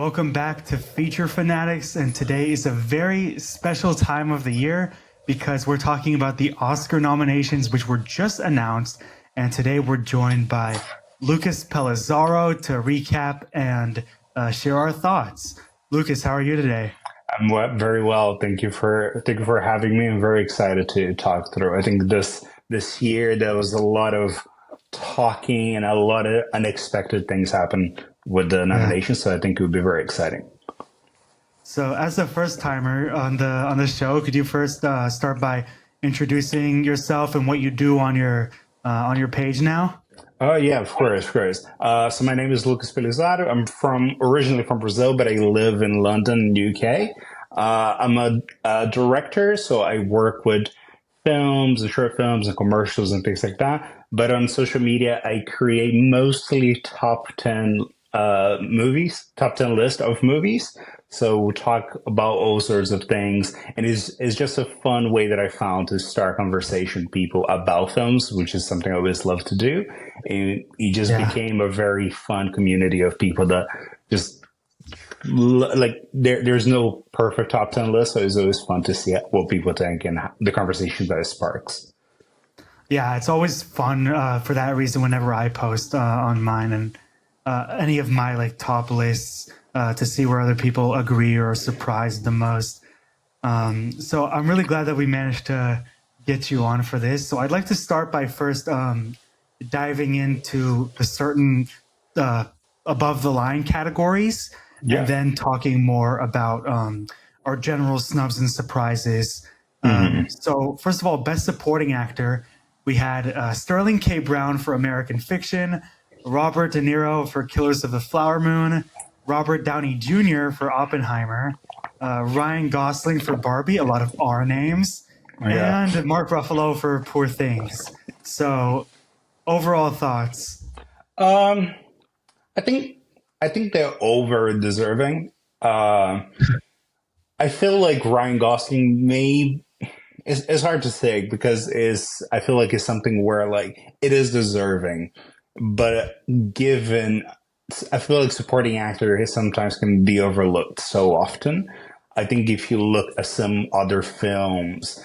Welcome back to Feature Fanatics, and today is a very special time of the year because we're talking about the Oscar nominations, which were just announced, and today we're joined by Lucas Pellizzaro to recap and share our thoughts. Lucas, how are you today? Very well. Thank you for having me. I'm very excited to talk through. I think this year there was a lot of talking and a lot of unexpected things happen with the Yeah. nominations. So I think it would be very exciting. So, as a first timer on the show, could you first start by introducing yourself and what you do on your page now? Oh yeah, of course, of course. So my name is Lucas Pelizzato. I'm from originally from Brazil, but I live in London, UK. I'm a director, so I work with films and short films and commercials and things like that. But on social media, I create mostly top 10 movies, top 10 list of movies. So we talk about all sorts of things, and it's just a fun way that I found to start conversation with people about films, which is something I always love to do. And it just Yeah. became a very fun community of people that just like there's no perfect top 10 list, so it's always fun to see what people think and the conversations that it sparks. Yeah, it's always fun for that reason whenever I post on mine and any of my like top lists to see where other people agree or are surprised the most. So I'm really glad that we managed to get you on for this. So I'd like to start by first diving into the certain uh, above the line categories and Yeah. then talking more about our general snubs and surprises. Hmm. So, first of all, Best Supporting Actor, we had Sterling K. Brown for American Fiction, Robert De Niro for Killers of the Flower Moon, Robert Downey Jr. for Oppenheimer, Ryan Gosling for Barbie, a lot of R names, Yeah. and Mark Ruffalo for Poor Things. So, overall thoughts. Um, I think I think they're over deserving. Uh, I feel like Ryan Gosling may it's hard to say because is I feel like it's something where like it is deserving, but given I feel like supporting actor is sometimes can be overlooked so often. I think if you look at some other films,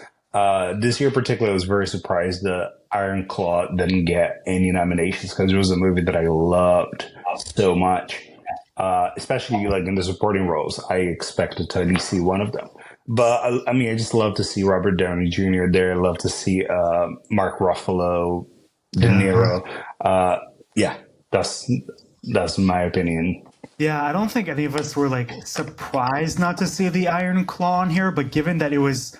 this year in particular, I was very surprised that Iron Claw didn't get any nominations because it was a movie that I loved so much, especially like in the supporting roles. I expected to at least see one of them. But I mean, I just love to see Robert Downey Jr. there. I love to see Mark Ruffalo, De Yeah. Niro. Uh, yeah, that's that's my opinion. Yeah, I don't think any of us were like surprised not to see the Iron Claw on here, but given that it was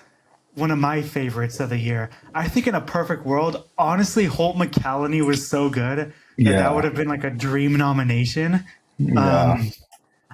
one of my favorites of the year, I think in a perfect world, honestly, Holt McCallany was so good that that would Yeah, have been like a dream nomination. yeah, Um,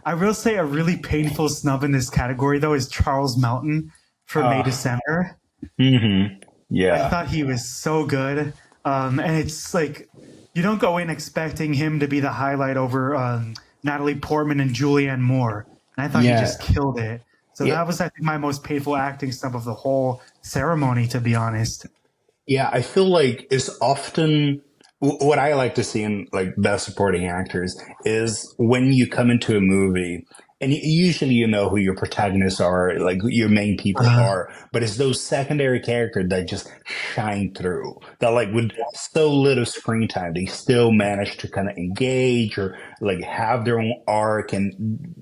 I will say a really painful snub in this category though is Charles Melton for May uh, December. I yeah, thought he was so good. And it's like you don't go in expecting him to be the highlight over Natalie Portman and Julianne Moore. And I thought he yeah, just killed it. So yeah, that was, I think, my most painful acting stuff of the whole ceremony, to be honest. yeah. I feel like it's often what I like to see in like best supporting actors is when you come into a movie and usually you know who your protagonists are, like who your main people Uh, are, but it's those secondary characters that just shine through. That like with so little screen time, they still manage to kind of engage or like have their own arc and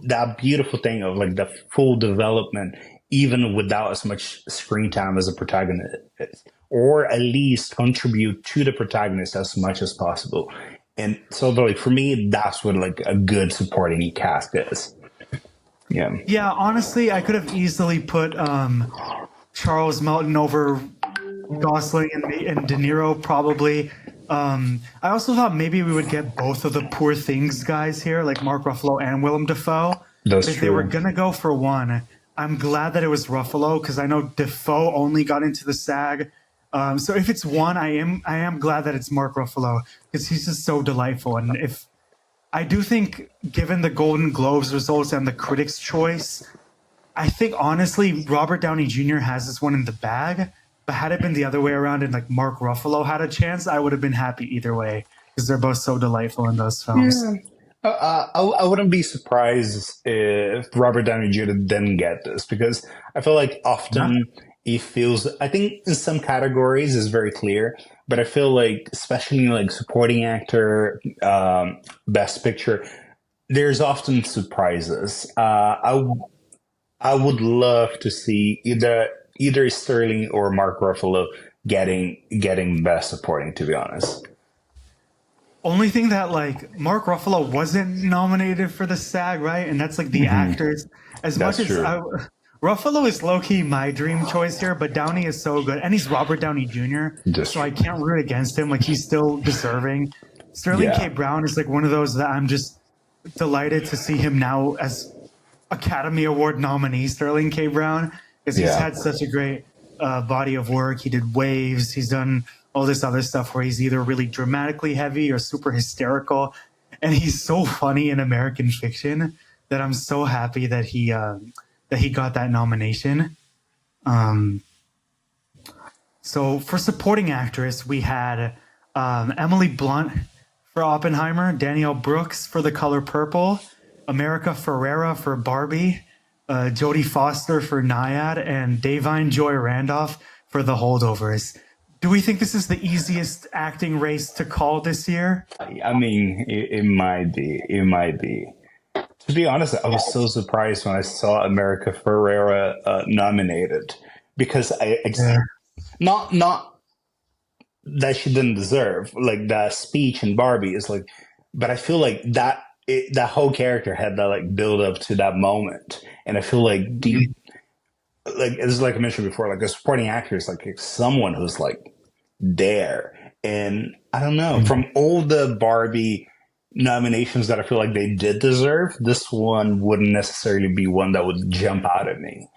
that beautiful thing of like the full development, even without as much screen time as a protagonist or at least contribute to the protagonist as much as possible. And so, like for me, that's what like a good supporting cast is. Yeah, yeah, honestly, I could have easily put Charles Melton over Gosling and De Niro, probably. I also thought maybe we would get both of the Poor Things guys here, like Mark Ruffalo and Willem Dafoe. But that's if they were true. gonna go for one, I'm glad that it was Ruffalo because I know Dafoe only got into the SAG. So if it's one, I am glad that it's Mark Ruffalo because he's just so delightful. And if I do think, given the Golden Globes results and the critics' choice, I think honestly, Robert Downey Jr. has this one in the bag. But had it been the other way around and like Mark Ruffalo had a chance, I would have been happy either way because they're both so delightful in those Yeah, films. I wouldn't be surprised if Robert Downey Jr. didn't get this because I feel like Yeah. often he feels. I think in some categories is very clear, but I feel like especially like supporting actor, best picture, there's often surprises. I would love to see either Sterling or Mark Ruffalo getting best supporting. To be honest, Only thing that like Mark Ruffalo wasn't nominated for the SAG, right? And that's like the actors. As much that's as true. Ruffalo is low key my dream choice here, but Downey is so good, and he's Robert Downey Jr., Just so I can't root against him. Like he's still deserving. Sterling K. yeah, Brown is like one of those that I'm just delighted to see him now as Academy Award nominee, Sterling K. Brown, because he's yeah. had such a great body of work. He did Waves. He's done all this other stuff where he's either really dramatically heavy or super hysterical, and he's so funny in American Fiction that I'm so happy that he got that nomination. Um, so for supporting actress, we had Emily Blunt for Oppenheimer, Danielle Brooks for The Color Purple, America Ferrera for Barbie, Jodie Foster for Naiad, and Davine Joy Randolph for The Holdovers. Do we think this is the easiest acting race to call this year? I mean, it might be. It might be. To be honest, I was so surprised when I saw America Ferrera nominated because I just Yeah. not that she didn't deserve like that speech in Barbie is like, but I feel like that whole character had that like build up to that moment, and I feel like deep like it's like I mentioned before, like a supporting actor is like someone who's like there. And I don't know, from all the Barbie nominations that I feel like they did deserve, this one wouldn't necessarily be one that would jump out at me.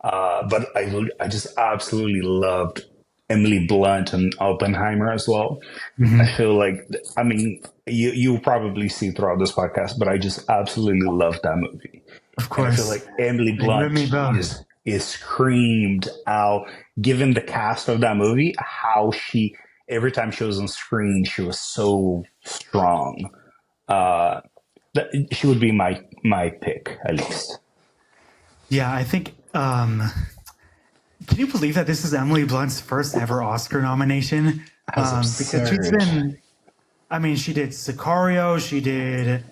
But I just absolutely loved Emily Blunt and Oppenheimer as well. I Mhm. feel like, I mean, you'll probably see throughout this podcast, but I just absolutely love that movie. Of And I feel course. like Emily You and Blunt me both. is screamed out, given the cast of that movie, how she every time she was on screen, she was so strong. Uh, she would be my pick at least. Yeah, I think. Can you believe that this is Emily Blunt's first ever Oscar nomination? That's Because she's absurd. been, I mean, she did Sicario, she did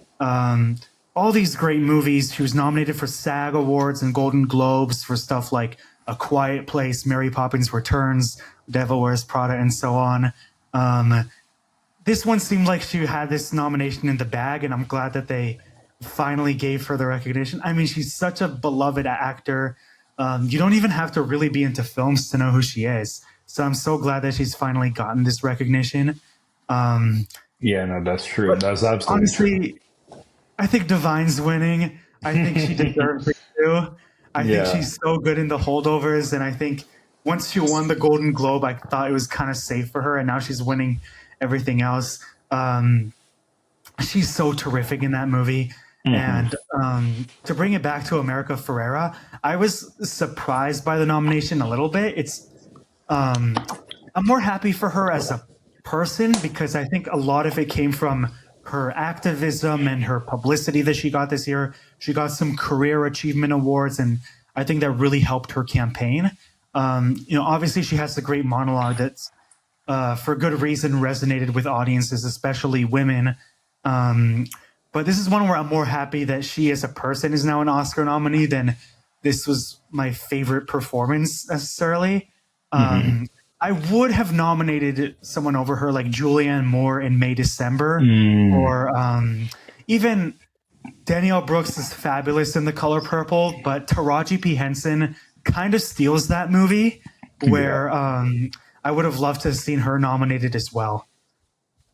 all these great movies. She was nominated for SAG Awards and Golden Globes for stuff like A Quiet Place, Mary Poppins Returns, Devil Wears Prada, and so on. Um, this one seemed like she had this nomination in the bag, and I'm glad that they finally gave her the recognition. I mean, she's such a beloved actor. You don't even have to really be into films to know who she is. So I'm so glad that she's finally gotten this recognition. Um, Yeah, no, that's true. but That's absolutely true. honestly, I think Divine's winning. I think she deserves it too. I think Yeah. she's so good in the holdovers, and I think once she won the Golden Globe, I thought it was kind of safe for her, and now she's winning everything else. Um, she's so terrific in that movie. Hmm. And to bring it back to America Ferrera, I was surprised by the nomination a little bit. Um, I'm more happy for her as a person because I think a lot of it came from her activism and her publicity that she got this year. She got some career achievement awards, and I think that really helped her campaign. Obviously, she has a great monologue that's for good reason resonated with audiences, especially women. Um, but this is one where I'm more happy that she as a person is now an Oscar nominee than this was my favorite performance necessarily. Hmm. Um, I would have nominated someone over her like Julianne Moore in May December, Mm. or even Danielle Brooks is fabulous in The Color Purple, but Taraji P Henson kind of steals that movie. Yeah. Where I would have loved to have seen her nominated as well.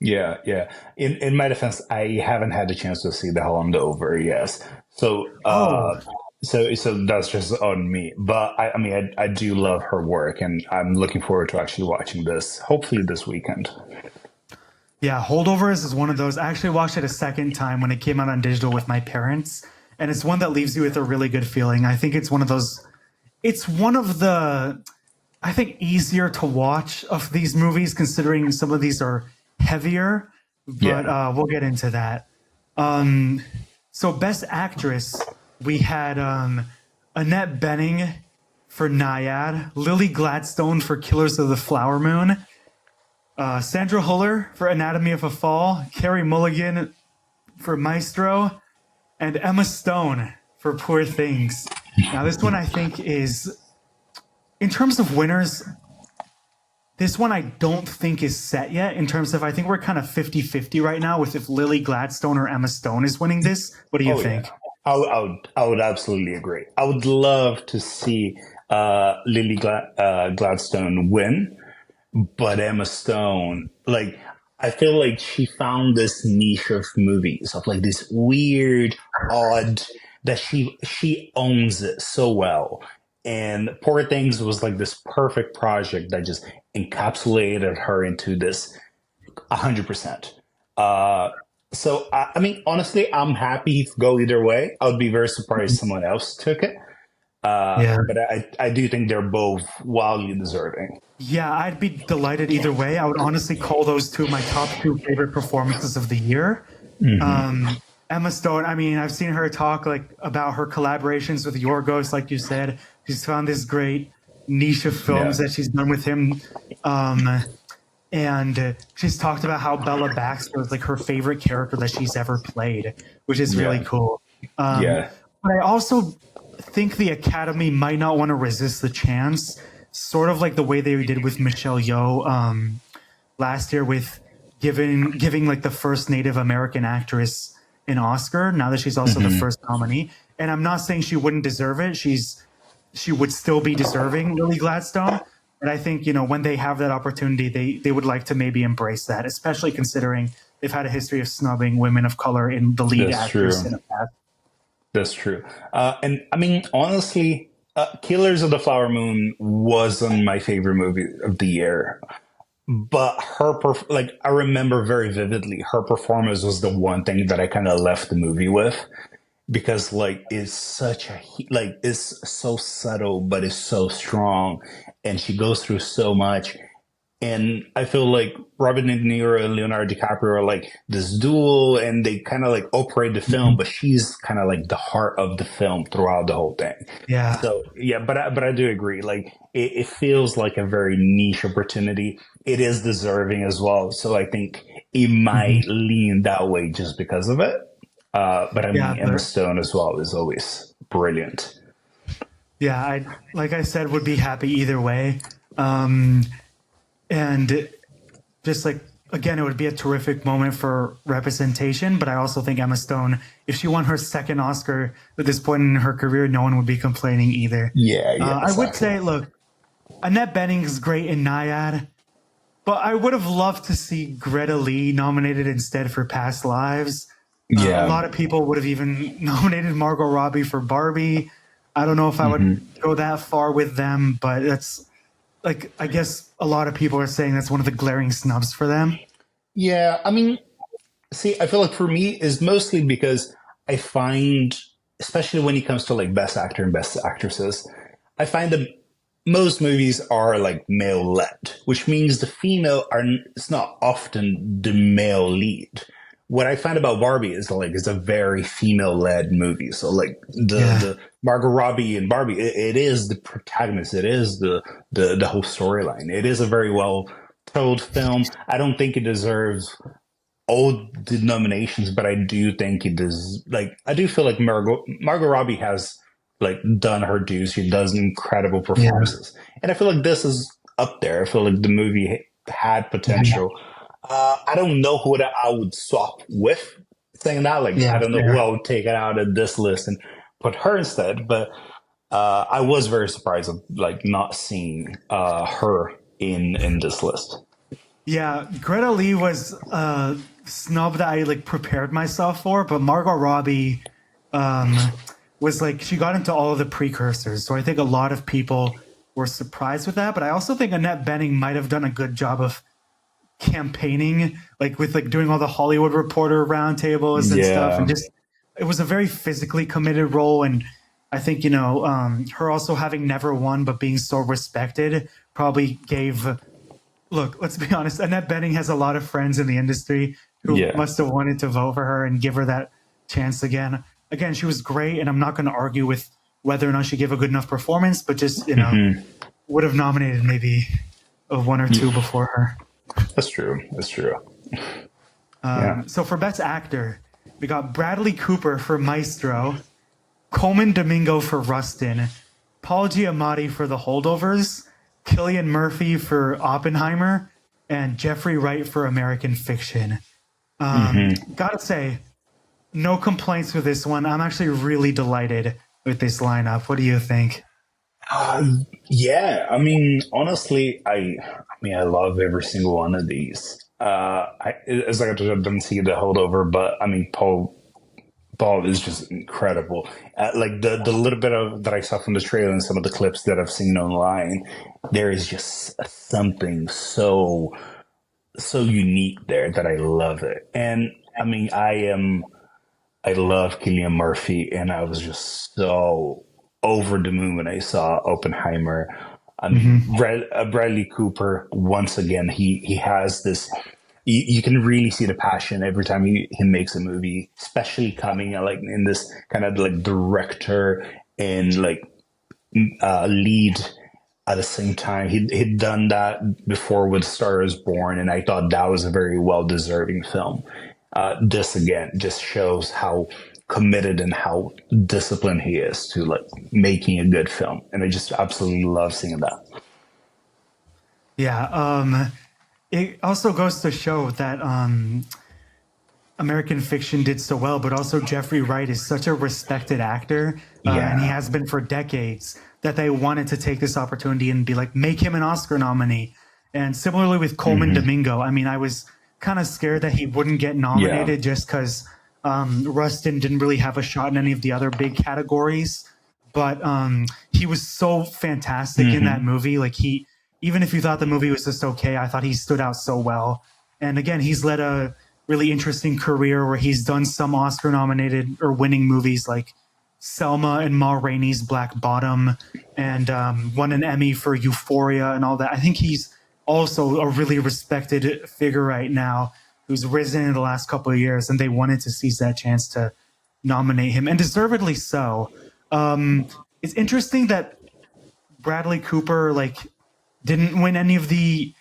Yeah, yeah. In my defense, I haven't had the chance to see the Holland over. Yes, so Oh, so that's just on me. But I mean, I do love her work, and I'm looking forward to actually watching this. Hopefully this weekend. yeah, Holdovers is one of those. I actually watched it a second time when it came out on digital with my parents, and it's one that leaves you with a really good feeling. I think it's one of those. It's one of the, I think, easier to watch of these movies, considering some of these are heavier. But Yeah. we'll get into that. So best actress, we had Annette Bening for Naiad, Lily Gladstone for Killers of the Flower Moon, Sandra Huller for Anatomy of a Fall, Carrie Mulligan for Maestro, and Emma Stone for Poor Things. Now, this one I think is, in terms of winners, this one I don't think is set yet. In terms of, I think we're kind of 50-50 right now with if Lily Gladstone or Emma Stone is winning this. What do you Oh think? yeah, I would absolutely agree. I would love to see Gladstone win, but Emma Stone, like, I feel like she found this niche of movies of like this weird, odd that she owns it so well. And Poor Things was like this perfect project that just encapsulated her into this 100%. Uh, I mean, honestly, I'm happy to go either way. I would be very surprised someone else took it. Yeah. But I do think they're both wildly deserving. Yeah, I'd be delighted either way. I would honestly call those two my top two favorite performances of the year. Emma Stone, I mean, I've seen her talk like about her collaborations with Yorgos, like you said. She's found this great niche of films Yeah, that she's done with him. And she's talked about how Bella Baxter is like her favorite character that she's ever played, which is really yeah, cool. Um, yeah. but I also think the Academy might not want to resist the chance, sort of like the way they did with Michelle Yeoh last year with giving like the first Native American actress an Oscar. Now that she's also the first nominee, and I'm not saying she wouldn't deserve it. She would still be deserving, Lily Gladstone. But I think when they have that opportunity, they would like to maybe embrace that, especially considering they've had a history of snubbing women of color in the lead That's actors true. in the past. That's true. And I mean, honestly, Killers of the Flower Moon wasn't my favorite movie of the year. But like, I remember very vividly, her performance was the one thing that I kind of left the movie with because, like, it's like, it's so subtle, but it's so strong. And she goes through so much. And I feel like Robert De Niro and Leonardo DiCaprio are like this duel, and they kind of like operate the film, but she's kind of like the heart of the film throughout the whole thing. Yeah. So yeah, but I do agree. Like, it feels like a very niche opportunity. It is deserving as well. So I think it Mhm. might lean that way just because of it. But I Yeah, mean, Emma but Stone as well is always brilliant. yeah, I like I said would be happy either way. Um, and just like again, it would be a terrific moment for representation. But I also think Emma Stone, if she won her second Oscar at this point in her career, no one would be complaining either. Yeah, yeah, I would exactly. say, look, Annette Bening is great in Naiad, but I would have loved to see Greta Lee nominated instead for Past Lives. A Yeah. lot of people would have even nominated Margot Robbie for Barbie. I don't know if I would hmm go that far with them, but that's like I guess a lot of people are saying that's one of the glaring snubs for them. Yeah, I mean, see, I feel like for me is mostly because I find, especially when it comes to like best actor and best actresses, I find that most movies are like male led, which means the female are it's not often the male lead. What I find about Barbie is like it's a very female led movie. So like Yeah, the Margot Robbie and Barbie, it is the protagonist. It is the whole storyline. It is a very well told film. I don't think it deserves all the nominations, but I do think it is like I do feel like Margot Robbie has like done her dues. She does incredible yeah, performances, and I feel like this is up there. I feel like the movie had yeah, potential. I don't know who that I would swap with. Saying that, like I yeah, don't know who fair. I would take it out of this list and put her instead. But I was very surprised of like not seeing her in this list. Yeah, Greta Lee was a snub that I like prepared myself for, but Margot Robbie um, was like she got into all of the precursors, so I think a lot of people were surprised with that. But I also think Annette Bening might have done a good job of campaigning, like with like doing all the Hollywood Reporter roundtables and stuff, and Yeah, just it was a very physically committed role. And I think her also having never won but being so respected probably gave. Look, let's be honest. Annette Bening has a lot of friends in the industry. who Yeah. must have wanted to vote for her and give her that chance again. Again, she was great, and I'm not going to argue with whether or not she gave a good enough performance, but just, would have nominated maybe one or two before her. That's true. That's true. Yeah. So for Best Actor, we got Bradley Cooper for Maestro, Coleman Domingo for Rustin, Paul Giamatti for The Holdovers, Cillian Murphy for Oppenheimer, and Jeffrey Wright for American Fiction. Gotta say, no complaints with this one. I'm actually really delighted with this lineup. What do you think? Yeah, I mean, honestly, I love every single one of these. It's like I didn't see the holdover, but I mean, Paul is just incredible. Like the little bit of that I saw from the trailer and some of the clips that I've seen online, there is just something so unique there that I love it. And I mean, I love Cillian Murphy, and I was just so over the moon when I saw Oppenheimer. I mean, Bradley Cooper, once again, he has this. You can really see the passion every time he makes a movie, especially coming like in this kind of like director and like lead at the same time. He'd done that before with Star is Born, and I thought that was a very well deserving film. This again just shows how committed and how disciplined he is to like making a good film, and I just absolutely love seeing that. Yeah, it also goes to show that American Fiction did so well, but also Jeffrey Wright is such a respected actor, and he Yeah. has been for decades, that they wanted to take this opportunity and be like, make him an Oscar nominee. And similarly with Coleman Domingo, I mean, I was kind of scared that he wouldn't get Yeah. nominated just because Rustin didn't really have a shot in any of the other big categories. But he was so fantastic in that movie. Like even if you thought the movie was just okay, I thought he stood out so well. And again, he's led a really interesting career where he's done some Oscar nominated or winning movies like Selma and Ma Rainey's Black Bottom, and won an Emmy for Euphoria and all that. I think he's also a really respected figure right now who's risen in the last couple of years, and they wanted to seize that chance to nominate him, and deservedly so. It's interesting that Bradley Cooper didn't win any of the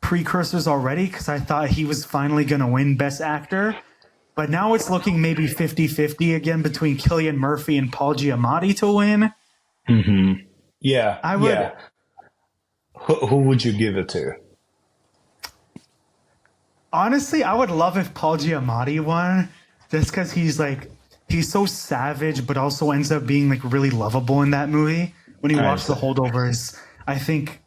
precursors already, because I thought he was finally going to win Best Actor. But now it's looking maybe 50-50 again between Cillian Murphy and Paul Giamatti to win. Yeah. I would Yeah. Who would you give it to? honestly, I would love if Paul Giamatti won, just because he's so savage, but also ends up being like really lovable in that movie. When you watch Nice. The Holdovers, I think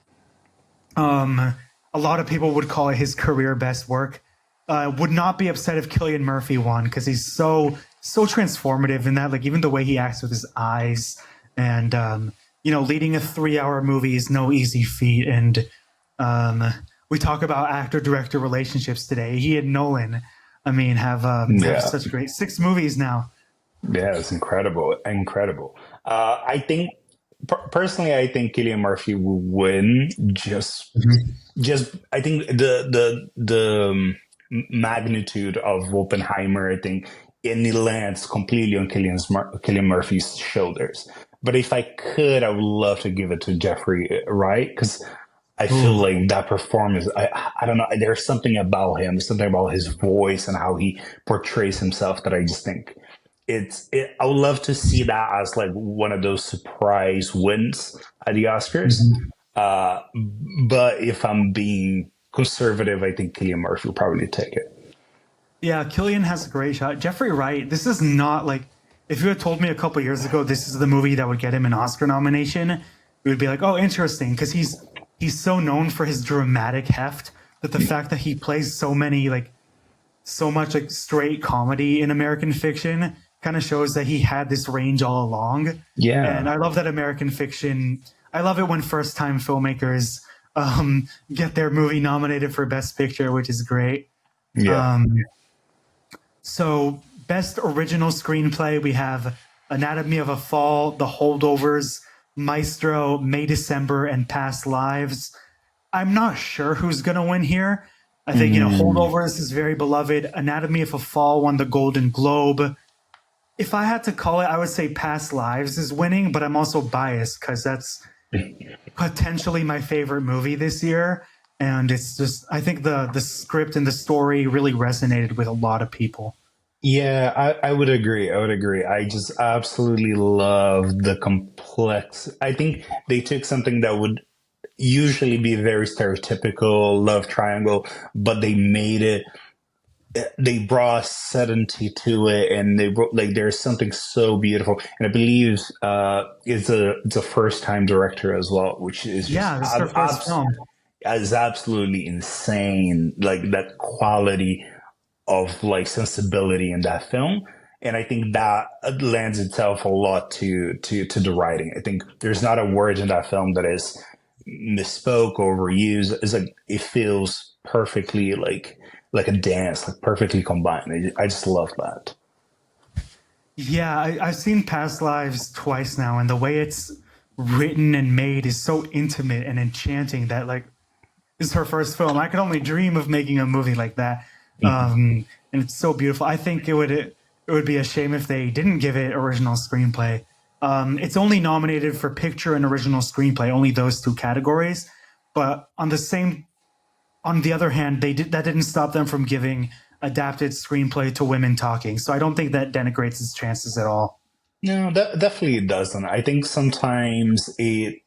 a lot of people would call it his career best work. Would not be upset if Cillian Murphy won, because he's so transformative in that. Like even the way he acts with his eyes, and leading a 3-hour movie is no easy feat. And we talk about actor-director relationships today. He and Nolan, I mean, have Yeah. such great 6 movies now. Yeah, it's incredible. Incredible. I think personally, I think Cillian Murphy will win. Just I think the magnitude of Oppenheimer, I think, it lands completely on Cillian Murphy's shoulders. But if I could, I would love to give it to Jeffrey Wright, because I feel like that performance. I don't know. There's something about him, something about his voice and how he portrays himself that I just think I would love to see that as like one of those surprise wins at the Oscars. Uh, but if I'm being conservative, I think Cillian Murphy will probably take it. Yeah, Killian has a great shot. Jeffrey Wright, this is not like, if you had told me a couple years ago this is the movie that would get him an Oscar nomination, we would be like, oh, interesting, because he's so known for his dramatic heft that the fact that he plays so much like straight comedy in American Fiction kind of shows that he had this range all along. Yeah. And I love that American Fiction. I love it when first time filmmakers get their movie nominated for Best Picture, which is great. Yeah. So, best original screenplay, we have Anatomy of a Fall, The Holdovers, Maestro, May December, and Past Lives. I'm not sure who's going to win here. I think, Mm. Holdovers is very beloved. Anatomy of a Fall won the Golden Globe. If I had to call it, I would say Past Lives is winning, but I'm also biased because that's potentially my favorite movie this year. And it's just, I think the script and the story really resonated with a lot of people. Yeah, I would agree. I would agree. I just absolutely love the complex. I think they took something that would usually be very stereotypical love triangle, but they made it. They brought certainty to it, and they brought like there's something so beautiful. And I believe it's a first time director as well, which is just Yeah, this is her first film. is absolutely insane. Like that quality of like sensibility in that film. And I think that lends itself a lot to the writing. I think there's not a word in that film that is misspoke or reused. It's like it feels perfectly like a dance, like perfectly combined. I just love that. Yeah, I've seen Past Lives twice now, and the way it's written and made is so intimate and enchanting that, like, this is her first film. I could only dream of making a movie like that. And it's so beautiful. I think it would be a shame if they didn't give it original screenplay. It's only nominated for picture and original screenplay, only those two categories. But on the other hand, that didn't stop them from giving adapted screenplay to women talking. So I don't think that denigrates its chances at all. No, that definitely doesn't. I think sometimes I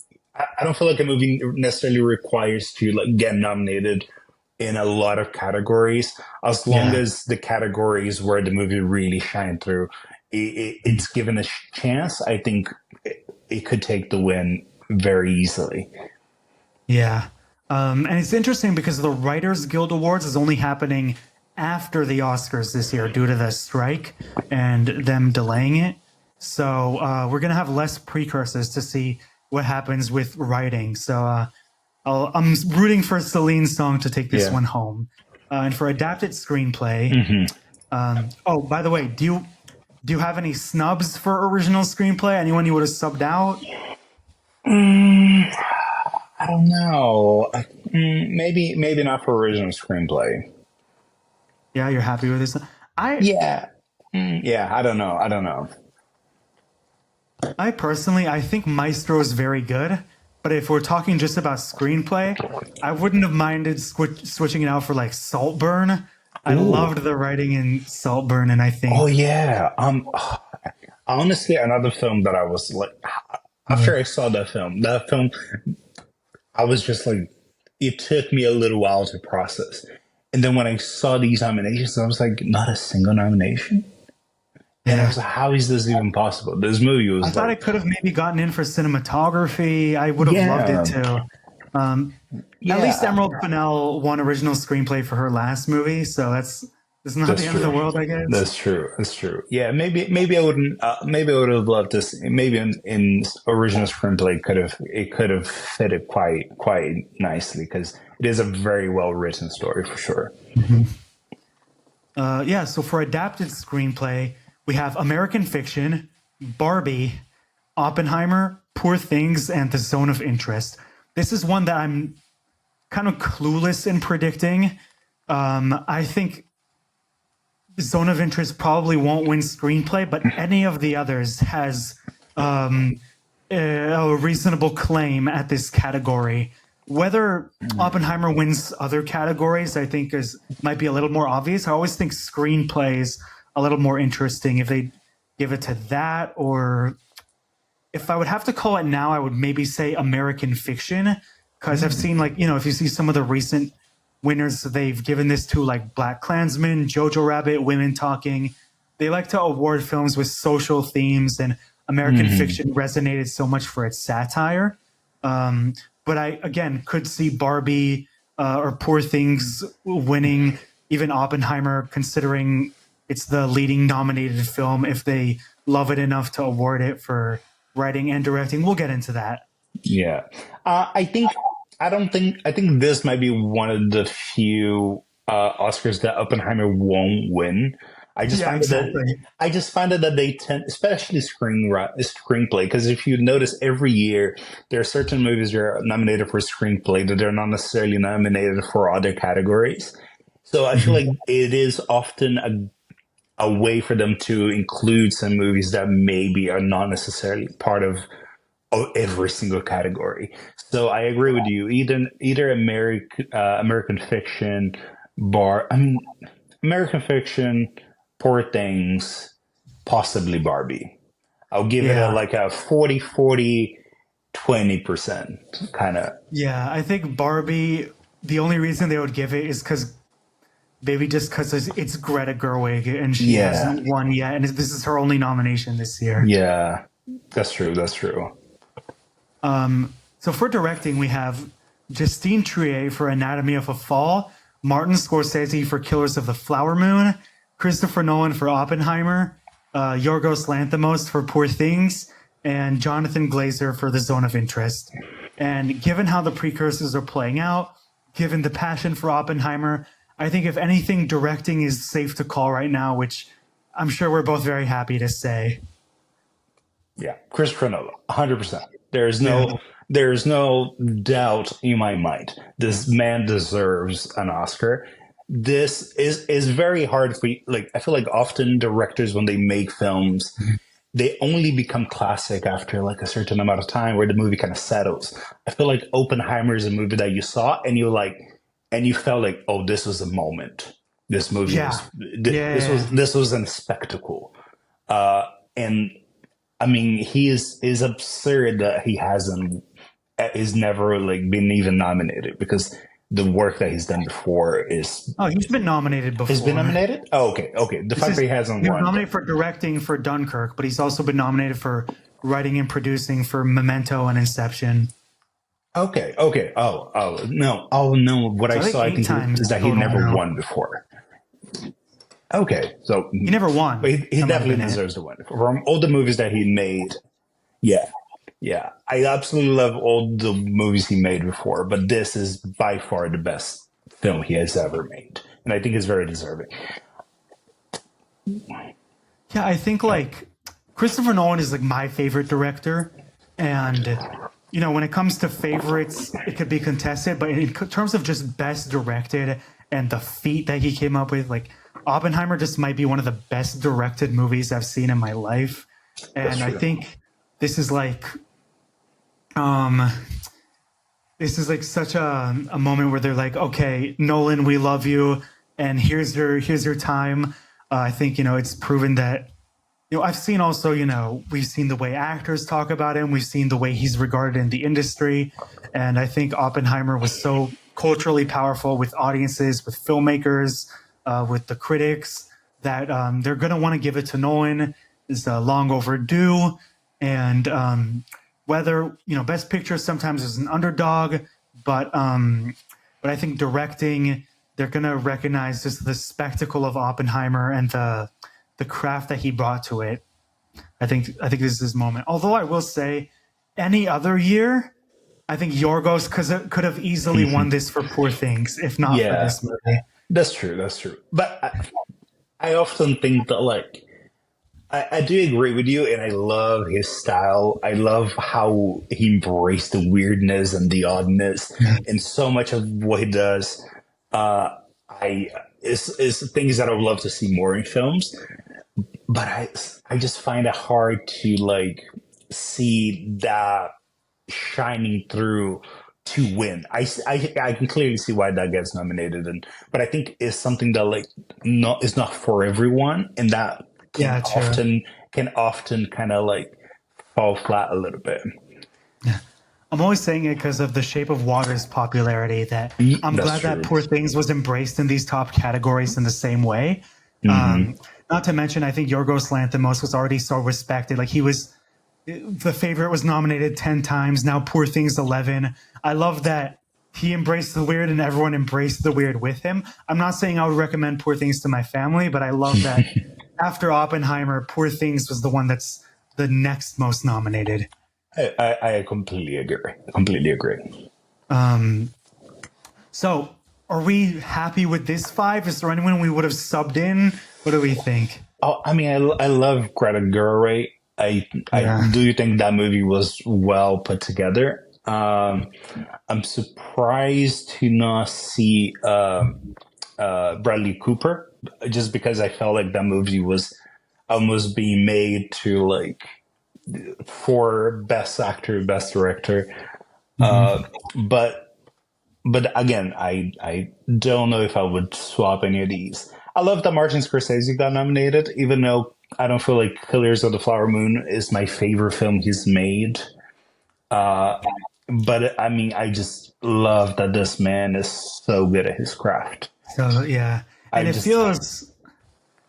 don't feel like a movie necessarily requires to like get nominated in a lot of categories, as long Yeah. as the categories where the movie really shined through, it's given a chance. I think it could take the win very easily. Yeah. And it's interesting because the Writers Guild Awards is only happening after the Oscars this year due to the strike and them delaying it. So we're going to have less precursors to see what happens with writing. So I'm rooting for Celine's song to take this Yeah. one home. And for adapted screenplay, Hmm. oh, by the way, do you have any snubs for original screenplay? Anyone you would have subbed out? I don't know. Maybe not for original screenplay. Yeah, you're happy with this. I Yeah. Yeah. I don't know. I don't know. I personally, I think Maestro is very good, but if we're talking just about screenplay, I wouldn't have minded switching it out for like Saltburn. I Ooh. loved the writing in Saltburn, and I Oh think yeah. Honestly, another film that I was like, after I saw that film, I was just like, it took me a little while to process. And then when I saw these nominations, I was like, not a single nomination. And I yeah, was like, how is this even possible? This movie I was thought like, it could have maybe gotten in for cinematography. I would have loved it yeah, too. Um, at least yeah, Emerald Fennell won original screenplay for her last movie, so that's not that's the end of the true. world, I guess. That's true. That's true. Yeah, maybe I wouldn't. Maybe I would have loved this. Maybe in original screenplay could have fitted quite nicely because it is a very well written story for sure. Yeah, so for adapted screenplay, we have American Fiction, Barbie, Oppenheimer, Poor Things, and The Zone of Interest. This is one that I'm kind of clueless in predicting. I think Zone of Interest probably won't win screenplay, but any of the others has a reasonable claim at this category. Whether Oppenheimer wins other categories, I think is might be a little more obvious. I always think screenplay is a little more interesting if they give it to that, or if I would have to call it now, I would maybe say American Fiction because I've seen like if you see some of the recent winners they've given this to, like Black Klansman, Jojo Rabbit, Women Talking. They like to award films with social themes, and American Hmm. Fiction resonated so much for its satire. But I again could see Barbie or Poor Things winning, even Oppenheimer, considering it's the leading nominated film. If they love it enough to award it for writing and directing, we'll get into that. Yeah, I think I think this might be one of the few Oscars that Oppenheimer won't win. I just Yeah, find it that exactly. I just find it that they tend, especially screenplay, because if you notice every year there are certain movies that are nominated for screenplay that they're not necessarily nominated for other categories. So I feel Mhm. like it is often a way for them to include some movies that maybe are not necessarily part of every single category. So I agree with you. Either American fiction, I mean, American fiction, Poor Things, possibly Barbie. I'll give it a Yeah. like a 40-40-20% kind of. Yeah. I think Barbie, the only reason they would give it is because maybe just because it's Greta Gerwig and she Yeah, hasn't won yet. And this is her only nomination this year. yeah, that's true. That's true. So for directing, we have Justine Triet for Anatomy of a Fall, Martin Scorsese for Killers of the Flower Moon, Christopher Nolan for Oppenheimer, Yorgos Lanthimos for Poor Things, and Jonathan Glazer for The Zone of Interest. And given how the precursors are playing out, given the passion for Oppenheimer, I think if anything, directing is safe to call right now, which I'm sure we're both very happy to say. Yeah, Christopher Nolan, 100%. Yeah. There's no doubt in my mind. This man deserves an Oscar. This is very hard for like. I feel like often directors when they make films, they only become classic after like a certain amount of time where the movie kind of settles. I feel like Oppenheimer is a movie that you saw and you felt like, oh, this was a moment. This movie Yeah. was Yeah. this was a spectacle. And I mean, he is absurd that he hasn't is never like been even nominated because the work that he's done before is Oh, he's been nominated has been before. nominated. Oh, okay, okay. The This fact that is he hasn't He was won. nominated for directing for Dunkirk, but he's also been nominated for writing and producing for Memento and Inception. Okay, okay. Oh no. What I So I think saw, I eight think, times is that he total never now. won before. Okay, so He never but won. he That might have definitely been it. deserves to win from all the movies that he made. Yeah, yeah. I absolutely love all the movies he made before, but this is by far the best film he has ever made, and I think it's very deserving. Yeah, I think like Christopher Nolan is like my favorite director, and when it comes to favorites, it could be contested, but in terms of just best directed and the feat that he came up with, like Oppenheimer just might be one of the best directed movies I've seen in my life, That's and I true. think this is like um this is like such a moment where they're like, okay, Nolan, we love you, and here's your time. I think it's proven that I've seen also, we've seen the way actors talk about him, we've seen the way he's regarded in the industry, and I think Oppenheimer was so culturally powerful with audiences, with filmmakers, with the critics that they're gonna want to give it to Nolan. It's long overdue, and whether Best Picture sometimes is an underdog, but I think directing, they're gonna recognize just the spectacle of Oppenheimer and the craft that he brought to it. I think this is his moment. Although I will say, any other year, I think Yorgos could have easily won this for Poor Things, if not for Yeah, this movie. that's true. That's true. But I often think that like I do agree with you, and I love his style. I love how he embraced the weirdness and the oddness, and so much of what he does. I is things that I would love to see more in films, but I just find it hard to like see that shining through to win. I can clearly see why that gets nominated, and but I think it's something that like not is not for everyone, and that Yeah, true. can often kind of like fall flat a little bit. I'm always saying it because of the Shape of Water's popularity. That I'm That's glad that true. Poor Things was embraced in these top categories in the same way. Hmm. Not to mention, I think Yorgos Lanthimos was already so respected. Like he was the favorite was nominated 10 times. Now Poor Things 11. I love that he embraced the weird and everyone embraced the weird with him. I'm not saying I would recommend Poor Things to my family, but I love that after Oppenheimer, Poor Things was the one that's the next most nominated. I completely agree. Completely agree. So are we happy with this five? Is there anyone we would have subbed in? What do we think? Oh, I mean, I love Greta Gerwig. I Yeah. do think that movie was well put together. I'm surprised to not see Bradley Cooper, just because I felt like that movie was almost being made to like for best actor, best director. Mhm. But again, I don't know if I would swap any of these. I love that Martin Scorsese got nominated, even though I don't feel like Killers of the Flower Moon is my favorite film he's made. But I mean, I just love that this man is so good at his craft. So yeah, I and just,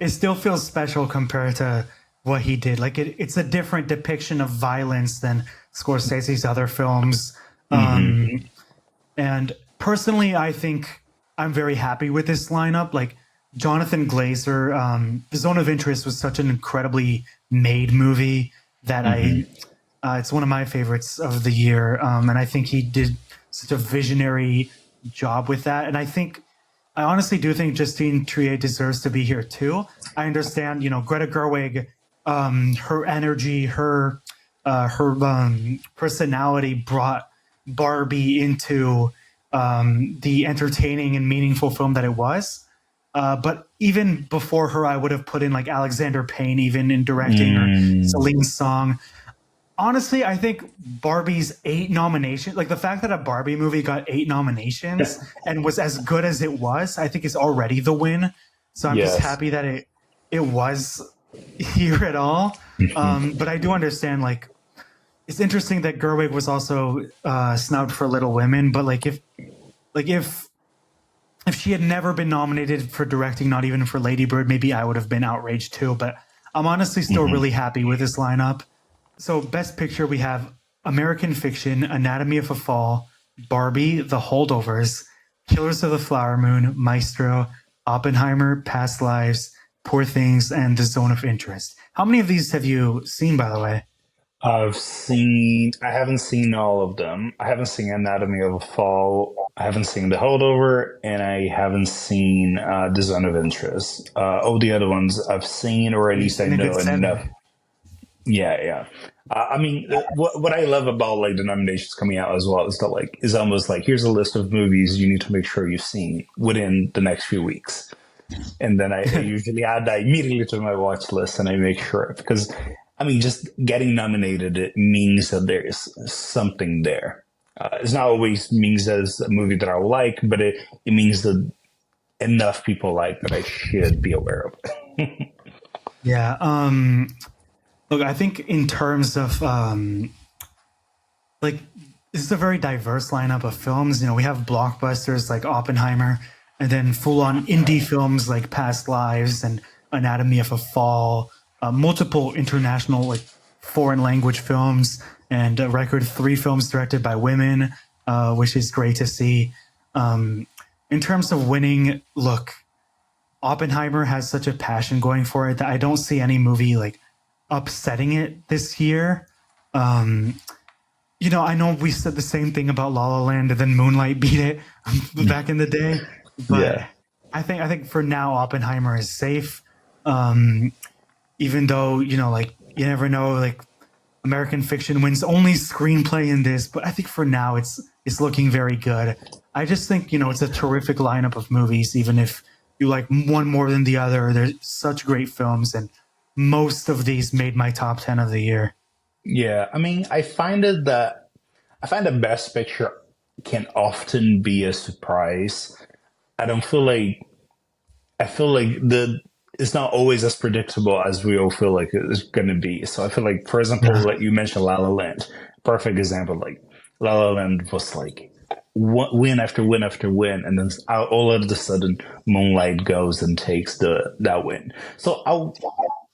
it still feels special compared to what he did. Like it's a different depiction of violence than Scorsese's other films. mhm. And personally, I think I'm very happy with this lineup. Like Jonathan Glazer, The Zone of Interest was such an incredibly made movie that it's one of my favorites of the year. And I think he did such a visionary job with that. And I honestly do think Justine Triet deserves to be here too. I understand, Greta Gerwig, her energy, her personality brought Barbie into the entertaining and meaningful film that it was. But even before her, I would have put in like Alexander Payne, even in directing, or Mm, Celine Song. Honestly, I think Barbie's 8 nominations, like the fact that a Barbie movie got 8 nominations and was as good as it was, I think is already the win. So I'm just yes. happy that it was here at all. But I do understand, like, it's interesting that Gerwig was also snubbed for Little Women. But like if she had never been nominated for directing, not even for Lady Bird, maybe I would have been outraged too. But I'm honestly still Mhm. really happy with this lineup. So, Best Picture, we have American Fiction, Anatomy of a Fall, Barbie, The Holdovers, Killers of the Flower Moon, Maestro, Oppenheimer, Past Lives, Poor Things, and The Zone of Interest. How many of these have you seen, by the way? I haven't seen all of them. I haven't seen Anatomy of a Fall. I haven't seen The Holdover, and I haven't seen The Zone of Interest. All the other ones I've seen, or at You've least I seen a good know enough. seven. Yeah, yeah. I mean, what I love about like the nominations coming out as well is that like is almost like here's a list of movies you need to make sure you've seen within the next few weeks, and then I usually add that immediately to my watch list, and I make sure because I mean, just getting nominated it means that there is something there. It's not always means that it's a movie that I will like, but it means that enough people like that I should be aware of it. Yeah. Look, I think in terms of like this is a very diverse lineup of films. We have blockbusters like Oppenheimer, and then full-on indie films like Past Lives and Anatomy of a Fall, multiple international like foreign language films, and a record 3 films directed by women, which is great to see. In terms of winning, look, Oppenheimer has such a passion going for it that I don't see any movie like upsetting it this year. Um, I know we said the same thing about La La Land and then Moonlight beat it back in the day, but Yeah. I think for now Oppenheimer is safe. Um, Even though like you never know, like American Fiction wins only screenplay in this, but I think for now it's looking very good. I just think it's a terrific lineup of movies, even if you like one more than the other. They're such great films, and most of these made my top 10 of the year. Yeah, I mean, I find the best picture can often be a surprise. I don't feel like I feel like the it's not always as predictable as we all feel like it's going to be. So I feel like, for example, Yeah. like you mentioned, La La Land, perfect example. Like La La Land was like win after win after win, and then all of a sudden, Moonlight goes and takes the that win. So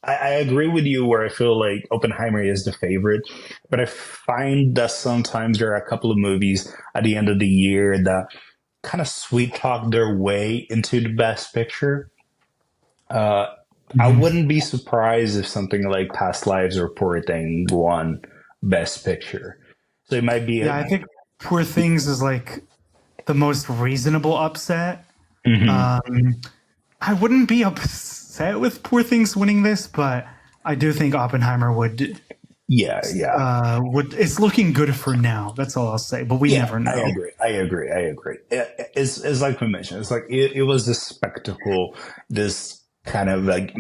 I agree with you where I feel like Oppenheimer is the favorite, but I find that sometimes there are a couple of movies at the end of the year that kind of sweet talk their way into the best picture. Uh, I Mhm. wouldn't be surprised if something like Past Lives or Poor Thing won best picture. So it might be Yeah, I think Poor Things is like the most reasonable upset. Mhm. Um, I wouldn't be upset with Poor Things winning this, but I do think Oppenheimer would. Yeah, yeah. Would it's looking good for now. That's all I'll say. But we Yeah, never I know. agree. I agree. I agree. It's like we mentioned. It's like it was this spectacle, this kind of like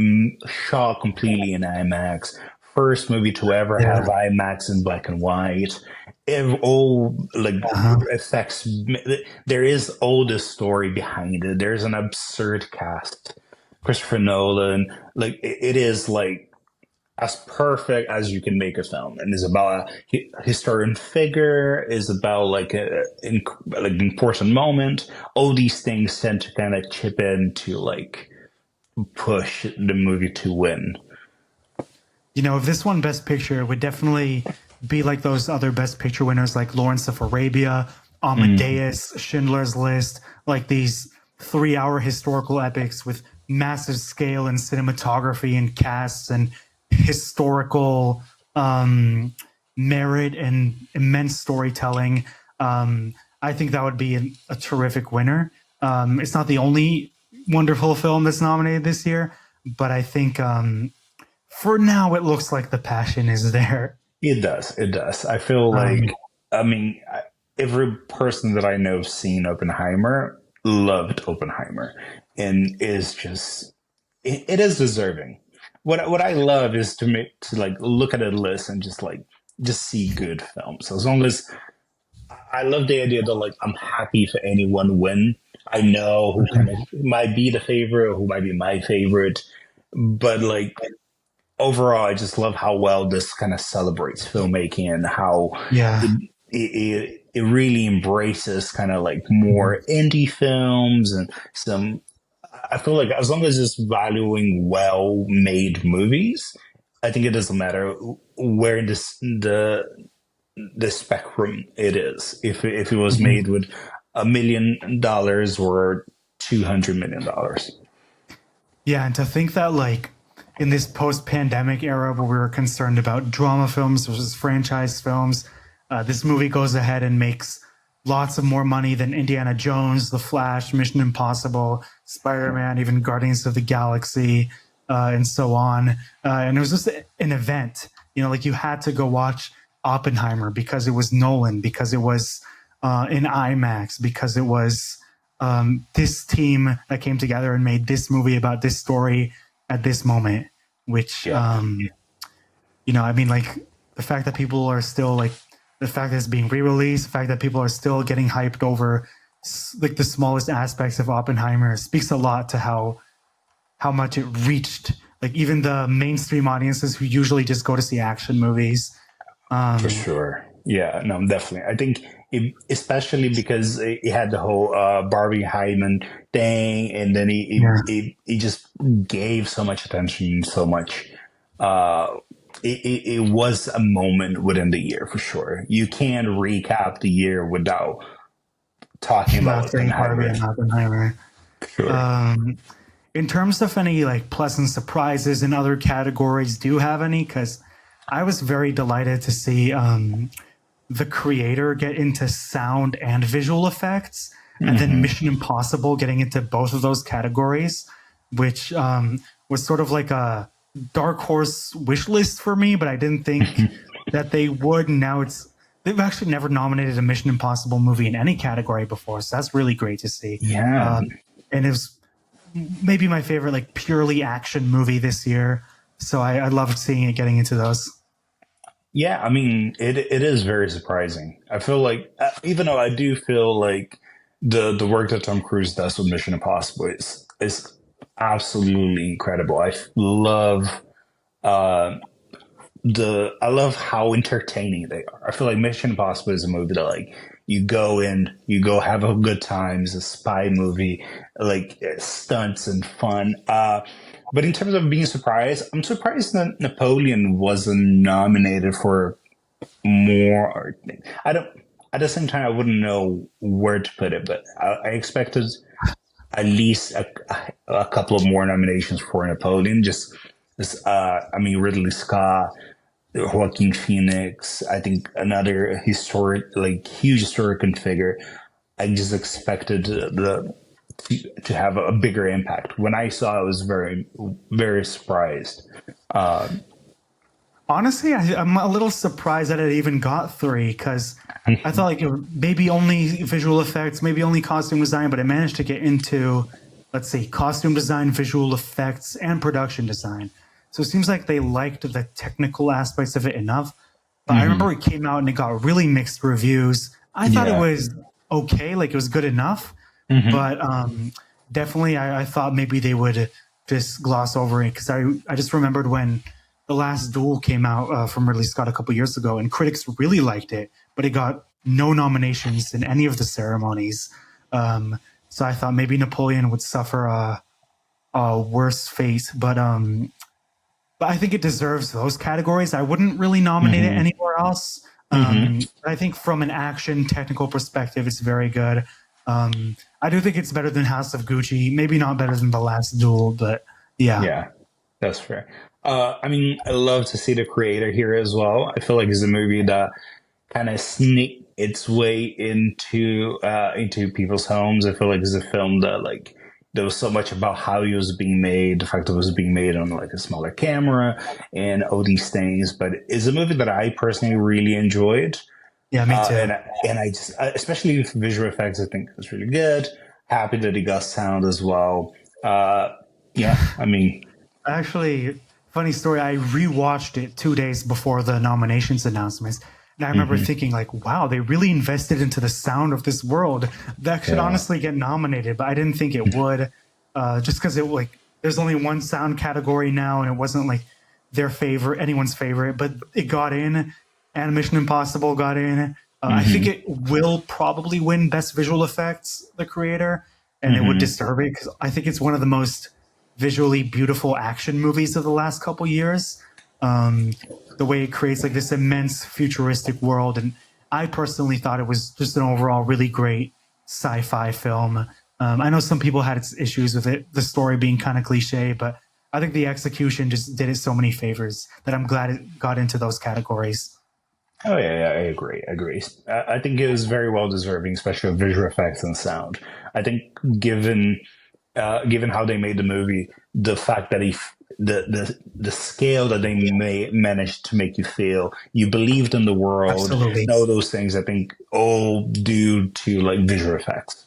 shot completely in IMAX. First movie to ever have Yeah. IMAX in black and white. All like Uh-huh. effects. There is all this story behind it. There's an absurd cast. Christopher Nolan. Like it is like as perfect as you can make a film, and is about a historian figure, is about like like an important moment. All these things tend to kind of chip in to like push the movie to win. If this won Best Picture, it would definitely be like those other Best Picture winners, like Lawrence of Arabia, Mm, Amadeus, Schindler's List, like these 3-hour historical epics with massive scale and cinematography and casts and historical merit and immense storytelling. I think that would be a terrific winner. It's not the only wonderful film that's nominated this year, but I think for now, it looks like the passion is there. it does. It does. I feel like, Um, I mean, every person that I know have seen Oppenheimer loved Oppenheimer, and is just it is deserving. What I love is to make to like look at a list and just see good films. As long as I love the idea that like I'm happy for anyone win. I know who kind of might be the favorite, who might be my favorite, but like overall, I just love how well this kind of celebrates filmmaking and how yeah. it really embraces kind of like more indie films and some. I feel like as long as it's valuing well made movies, I think it doesn't matter where the spectrum it is. If it was Mhm. made with $1 million or $200 million. Yeah, and to think that like in this post-pandemic era where we were concerned about drama films versus franchise films, this movie goes ahead and makes lots of more money than Indiana Jones, The Flash, Mission Impossible, Spider-Man, even Guardians of the Galaxy, and so on. And it was just an event. Like you had to go watch Oppenheimer because it was Nolan, because it was in IMAX, because it was this team that came together and made this movie about this story at this moment, which Yeah, I mean, like the fact that people are still like the fact that it's being re-released, the fact that people are still getting hyped over like the smallest aspects of Oppenheimer speaks a lot to how much it reached like even the mainstream audiences who usually just go to see action movies. for Um, sure. Yeah, no, definitely. I think especially because it had the whole Barbie Hyman thing, and then yeah, he just gave so much attention, so much. Uh, it was a moment within the year for sure. You can't recap the year without talking about not saying Barbie Oppenheimer. and Oppenheimer. Sure. Um, in terms of any like pleasant surprises in other categories, do you have any? Because I was very delighted to see the creator get into sound and visual effects, and then Hmm. Mission Impossible getting into both of those categories, which was sort of like a dark horse wish list for me, but I didn't think that they would. And now they've actually never nominated a Mission Impossible movie in any category before, so that's really great to see. Yeah. And it was maybe my favorite like purely action movie this year, so I loved seeing it getting into those. Yeah, I mean, it is very surprising. I feel like, even though I do feel like the work that Tom Cruise does with Mission Impossible is absolutely incredible. Love uh, I love how entertaining they are. I feel like Mission Impossible is a movie that like you go in, you go have a good time. It's a spy movie, like stunts and fun. But in terms of being surprised, I'm surprised that Napoleon wasn't nominated for more. I don't. At the same time, I wouldn't know where to put it, but I expected at least a couple of more nominations for Napoleon. I mean, Ridley Scott, Joaquin Phoenix. I think another historic, like huge historical figure. I just expected to have a bigger impact. When I saw, it, I was very, very surprised. Honestly, I'm a little surprised that it even got three because I thought like maybe only visual effects, maybe only costume design, but it managed to get into, let's see, costume design, visual effects, and production design. So it seems like they liked the technical aspects of it enough. But I remember it came out and it got really mixed reviews. I thought it Yeah. was okay, like it was good enough, but definitely I thought maybe they would just gloss over it because I just remembered when the Last Duel came out from Ridley Scott a couple years ago, and critics really liked it, but it got no nominations in any of the ceremonies. So I thought maybe Napoleon would suffer a worse fate, but I think it deserves those categories. I wouldn't really nominate it Hmm. anywhere else. Hmm. I think from an action technical perspective, it's very good. I do think it's better than House of Gucci. Maybe not better than The Last Duel, but yeah, Yeah, that's fair. I mean, I love to see the creator here as well. I feel like it's a movie that kind of sneaked its way into people's homes. I feel like it's a film that like there was so much about how it was being made, the fact that it was being made on like a smaller camera and all these things. But it's a movie that I personally really enjoyed. yeah, me too. And I just, especially with visual effects, I think it was really good. Happy that it got sound as well. Uh, yeah, I mean, Actually, funny story. I rewatched it 2 days before the nominations announcements, and I remember mhm, thinking, like, "Wow, they really invested into the sound of this world. That should yeah, honestly get nominated." But I didn't think it would, just because it like there's only one sound category now, and it wasn't like their favorite, anyone's favorite. But it got in, and Mission Impossible got in. I think hmm, it will probably win Best Visual Effects, the creator, and it would hmm, deserve it because I think it's one of the most visually beautiful action movies of the last couple years. Um, the way it creates like this immense futuristic world, and I personally thought it was just an overall really great sci-fi film. I know some people had its issues with it, the story being kind of cliche, but I think the execution just did it so many favors that I'm glad it got into those categories. Oh yeah, yeah, I agree. I agree. I think it was very well deserving, especially of visual effects and sound. I think given given how they made the movie, the fact that the scale that they may managed to make you feel, you believed in the world, Absolutely. and all those things. I think all due to like visual effects.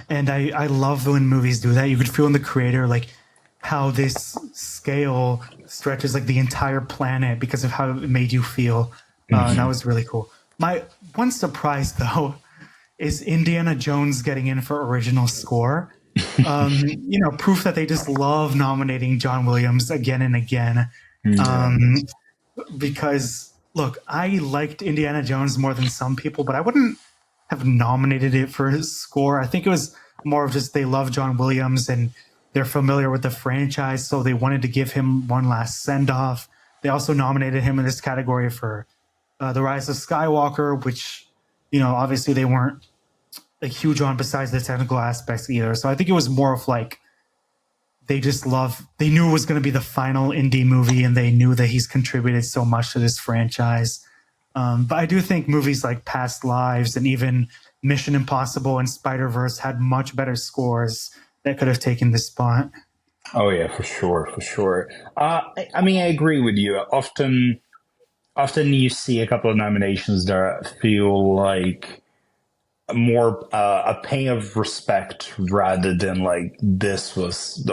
And I love when movies do that. You could feel in the creator like how this scale stretches like the entire planet because of how it made you feel. And that Hmm. was really cool. My one surprise though is Indiana Jones getting in for original score. Proof that they just love nominating John Williams again and again. Yeah. Um, because look, I liked Indiana Jones more than some people, but I wouldn't have nominated it for his score. I think it was more of just they love John Williams and they're familiar with the franchise, so they wanted to give him one last send off. They also nominated him in this category for The Rise of Skywalker, which, obviously they weren't like huge on besides the technical aspects either. So I think it was more of like they knew it was going to be the final indie movie and they knew that he's contributed so much to this franchise. But I do think movies like Past Lives and even Mission Impossible and Spider-Verse had much better scores that could have taken this spot. Oh yeah, for sure, for sure. I mean, I agree with you. Often you see a couple of nominations that feel like more a pay of respect rather than like this was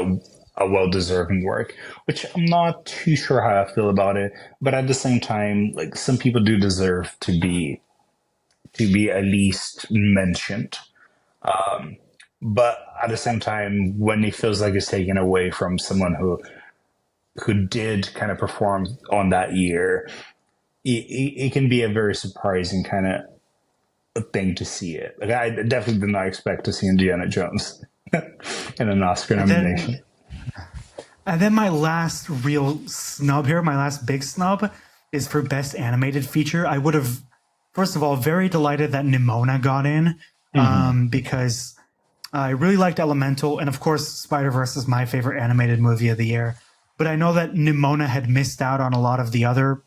a well deserving work, which I'm not too sure how I feel about it. But at the same time, like some people do deserve to be at least mentioned. But at the same time, when it feels like it's taken away from someone who did kind of perform on that year, it can be a very surprising kind of thing to see it. Like I definitely did not expect to see Indiana Jones in an Oscar And nomination. then And then my last real snub here, my last big snub, is for best animated feature. I would have, first of all, very delighted that Nimona got in Hmm. because I really liked Elemental, and of course, Spider Verse is my favorite animated movie of the year. But I know that Nimona had missed out on a lot of the other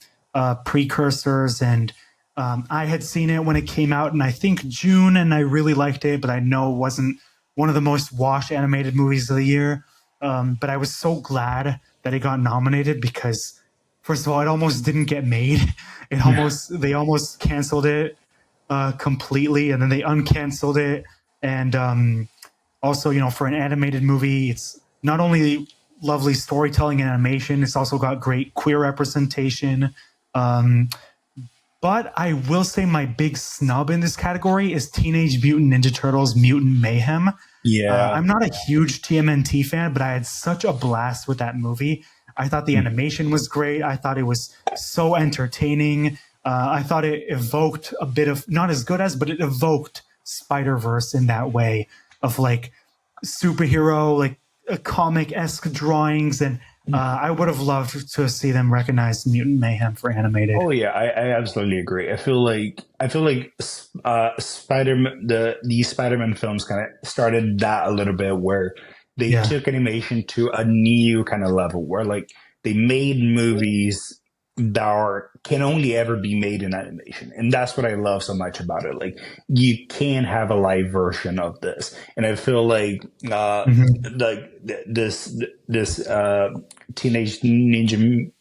precursors, and I had seen it when it came out in I think June, and I really liked it. But I know it wasn't one of the most watched animated movies of the year. But I was so glad that it got nominated because first of all, it almost didn't get made. They almost canceled it completely, and then they uncanceled it. And also, for an animated movie, it's not only lovely storytelling and animation, it's also got great queer representation. Um, but I will say my big snub in this category is Teenage Mutant Ninja Turtles Mutant Mayhem. Yeah. I'm not a huge TMNT fan, but I had such a blast with that movie. I thought the animation was great. I thought it was so entertaining. I thought it evoked a bit of, not as good as, but it evoked Spider-Verse in that way of like superhero, like comic-esque drawings. And I would have loved to see them recognize Mutant Mayhem for animated. Oh yeah, I absolutely agree. I feel like Spider-Man, the Spider-Man films kind of started that a little bit, where they Yeah. took animation to a new kind of level, where like they made movies that can only ever be made in animation, and that's what I love so much about it. Like, you can have a live version of this, and I feel like this Teenage Ninja,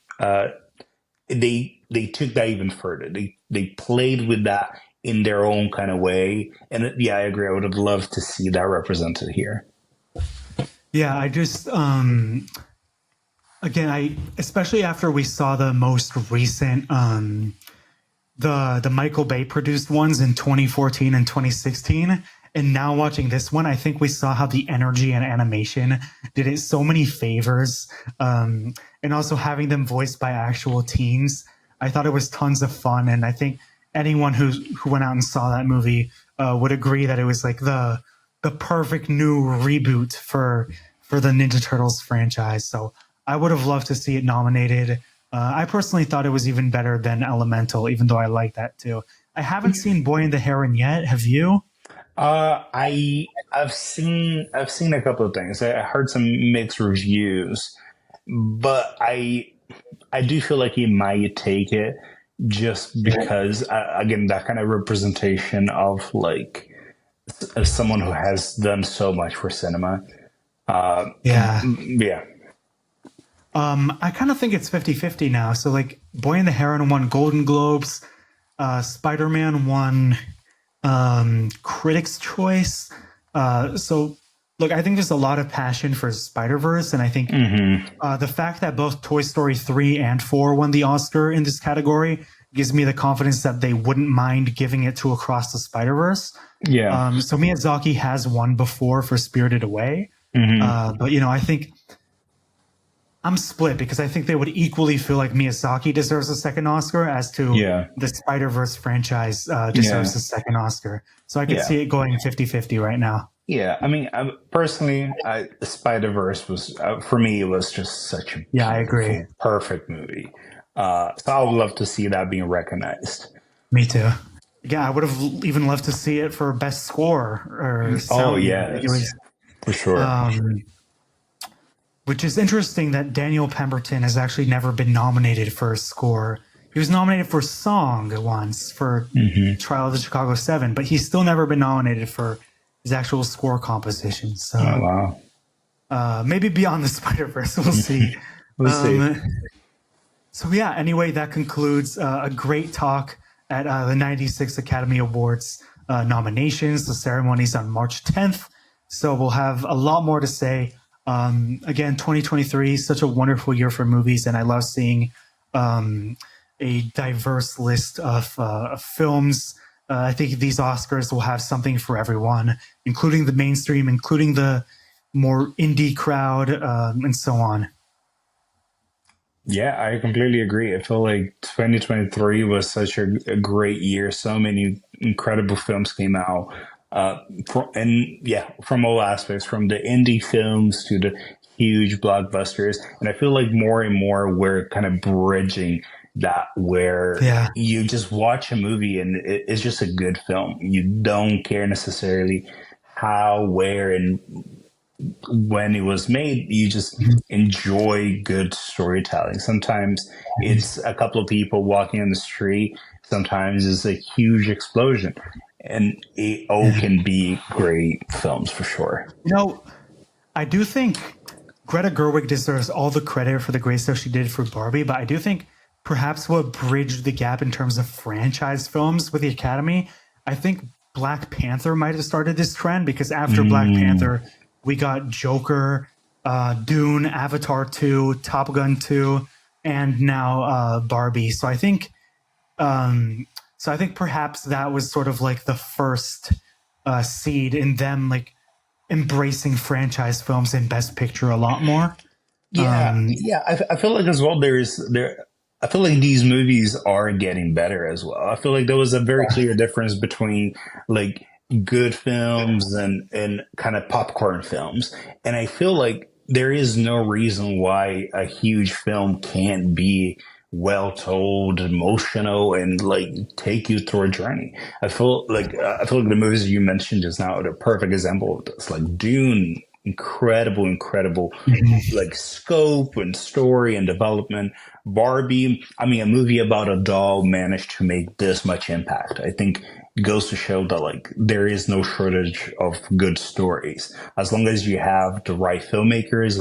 they took that even further. They played with that in their own kind of way, and yeah, I agree. I would have loved to see that represented here. Yeah, I just again, I especially after we saw the most recent the Michael Bay produced ones in 2014 and 2016, and now watching this one, I think we saw how the energy and animation did it so many favors, and also having them voiced by actual teams. I thought it was tons of fun, and I think anyone who went out and saw that movie would agree that it was like the perfect new reboot for the Ninja Turtles franchise. So I would have loved to see it nominated. I personally thought it was even better than Elemental, even though I like that too. I haven't seen Boy and the Heron yet. Have you? I've seen a couple of things. I heard some mixed reviews, but I do feel like he might take it, just because, again, that kind of representation of like as someone who has done so much for cinema. Yeah. Yeah. I kind of think it's 50-50 now. So like Boy and the Heron won Golden Globes. Spider-Man won Critics' Choice. So look, I think there's a lot of passion for Spider-Verse, and I think the fact that both Toy Story 3 and 4 won the Oscar in this category gives me the confidence that they wouldn't mind giving it to Across the Spider-Verse. Yeah. So Miyazaki has won before for Spirited Away. But I think I'm split, because I think they would equally feel like Miyazaki deserves a second Oscar as to the Spider-Verse franchise deserves a second Oscar. So I could see it going 50-50 right now. Yeah. I mean, personally, Spider-Verse was, for me, it was just such a I agree. beautiful, perfect movie. So I would love to see that being recognized. Me too. Yeah, I would have even loved to see it for best score or sound. Oh yeah, for sure. Which is interesting that Daniel Pemberton has actually never been nominated for a score. He was nominated for song once for Trial of the Chicago 7, but he's still never been nominated for his actual score composition. So maybe Beyond the Spider-Verse, we'll see. We'll see. So yeah, anyway, that concludes a great talk at the 96th Academy Awards nominations. The ceremony's on March 10th, so we'll have a lot more to say. Again, 2023, such a wonderful year for movies, and I love seeing a diverse list of films. I think these Oscars will have something for everyone, including the mainstream, including the more indie crowd, and so on. Yeah, I completely agree. I feel like 2023 was such a great year. So many incredible films came out. From all aspects, from the indie films to the huge blockbusters. And I feel like more and more we're kind of bridging that, where you just watch a movie and it's just a good film. You don't care necessarily how, where, and when it was made. You just enjoy good storytelling. Sometimes it's a couple of people walking on the street. Sometimes it's a huge explosion. And it all can be great films for sure. I do think Greta Gerwig deserves all the credit for the great stuff she did for Barbie, but I do think perhaps what bridged the gap in terms of franchise films with the Academy. I think Black Panther might have started this trend because after Black Mm, Panther, we got Joker, Dune, Avatar 2, Top Gun 2, and now Barbie. So I think perhaps that was sort of like the first seed in them like embracing franchise films in Best Picture a lot more. yeah, Um, yeah. I feel like as well. I feel like these movies are getting better as well. I feel like there was a very clear difference between like good films and kind of popcorn films, and I feel like there is no reason why a huge film can't be well told, emotional, and like take you through a journey. I feel like the movies you mentioned just now are the perfect example of this. Like Dune, incredible like scope and story and development. Barbie, I mean, a movie about a doll managed to make this much impact. I think it goes to show that like there is no shortage of good stories as long as you have the right filmmakers,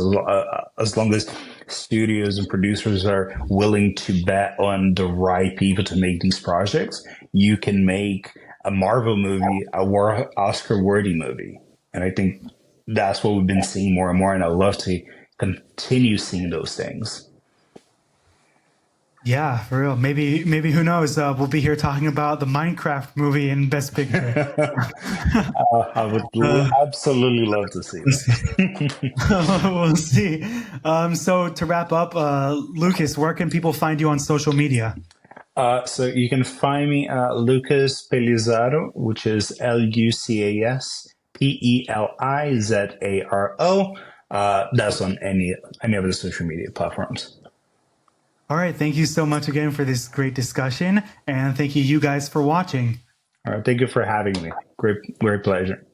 as long as studios and producers are willing to bet on the right people to make these projects. You can make a Marvel movie, Oscar worthy movie, and I think that's what we've been seeing more and more, and I love to continue seeing those things. yeah, for real. Maybe who knows? We'll be here talking about the Minecraft movie in Best Picture. I would Uh, absolutely love to see we'll see. that. We'll see. So to wrap up, Lucas, where can people find you on social media? So you can find me at Lucas Pelizaro, which is LucasPelizaro. That's on any of the social media platforms. All right. Thank you so much again for this great discussion. And thank you guys for watching. All right, thank you for having me. Great pleasure.